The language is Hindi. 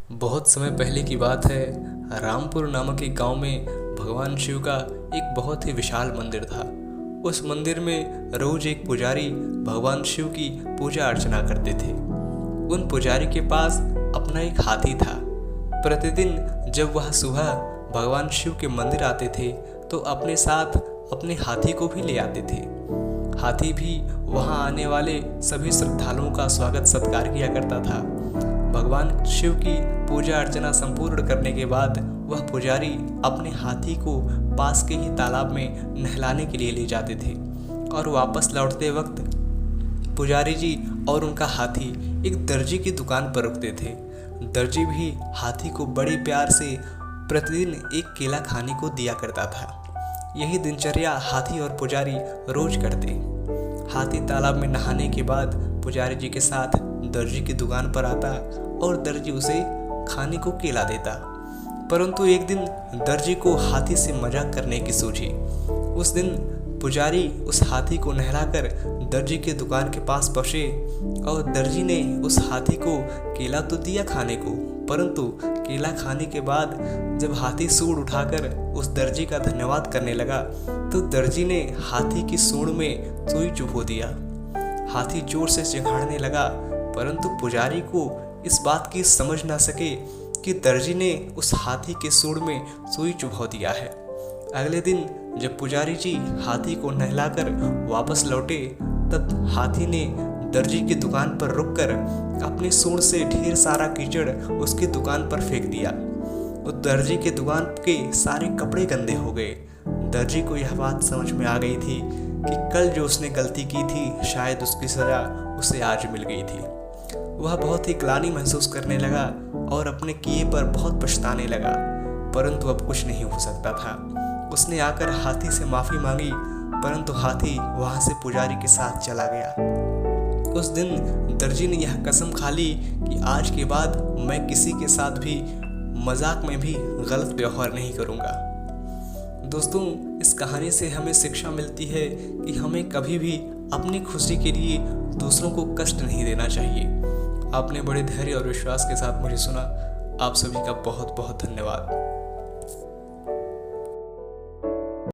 बहुत समय पहले की बात है। रामपुर नामक एक गांव में भगवान शिव का एक बहुत ही विशाल मंदिर था। उस मंदिर में रोज एक पुजारी भगवान शिव की पूजा अर्चना करते थे। उन पुजारी के पास अपना एक हाथी था। प्रतिदिन जब वह सुबह भगवान शिव के मंदिर आते थे तो अपने साथ अपने हाथी को भी ले आते थे। हाथी भी वहां आने वाले सभी श्रद्धालुओं का स्वागत सत्कार किया करता था। भगवान शिव की पूजा अर्चना संपूर्ण करने के बाद वह पुजारी अपने हाथी को पास के ही तालाब में नहलाने के लिए ले जाते थे और वापस लौटते वक्त पुजारी जी और उनका हाथी एक दर्जी की दुकान पर रुकते थे। दर्जी भी हाथी को बड़े प्यार से प्रतिदिन एक केला खाने को दिया करता था। यही दिनचर्या हाथी और पुजारी रोज करते। हाथी तालाब में नहाने के बाद पुजारी जी के साथ दर्जी की दुकान पर आता और दर्जी उसे खाने को केला देता। परंतु एक दिन दर्जी को हाथी से मजाक करने की सूझी। उस दिन पुजारी उस हाथी को नहलाकर दर्जी के दुकान के पास पहुंचे और दर्जी ने उस हाथी को केला तो दिया खाने को, परंतु केला खाने के बाद जब हाथी सूंड उठाकर उस दर्जी का धन्यवाद करने लगा तो दर्जी ने हाथी की सूंड में सुई चुभो दिया। हाथी जोर से चिढ़ाने लगा, परंतु पुजारी को इस बात की समझ ना सके कि दर्जी ने उस हाथी के सूंड में सुई चुभो दिया है। अगले दिन जब पुजारी जी हाथी को नहलाकर वापस लौटे तब हाथी ने दर्जी की दुकान पर रुककर अपनी सूंड से ढेर सारा कीचड़ उसकी दुकान पर फेंक दिया। उस दर्जी के दुकान के सारे कपड़े गंदे हो गए। दर्जी को यह बात समझ में आ गई थी कि कल जो उसने गलती की थी शायद उसकी सजा उसे आज मिल गई थी। वह बहुत ही ग्लानि महसूस करने लगा और अपने किए पर बहुत पछताने लगा, परंतु अब कुछ नहीं हो सकता था। उसने आकर हाथी से माफी मांगी, परंतु हाथी वहां से पुजारी के साथ चला गया। उस दिन दर्जी ने यह कसम खा ली कि आज के बाद मैं किसी के साथ भी मजाक में भी गलत व्यवहार नहीं करूंगा। दोस्तों, इस कहानी से हमें शिक्षा मिलती है कि हमें कभी भी अपनी खुशी के लिए दूसरों को कष्ट नहीं देना चाहिए। आपने बड़े धैर्य और विश्वास के साथ मुझे सुना। आप सभी का बहुत बहुत धन्यवाद।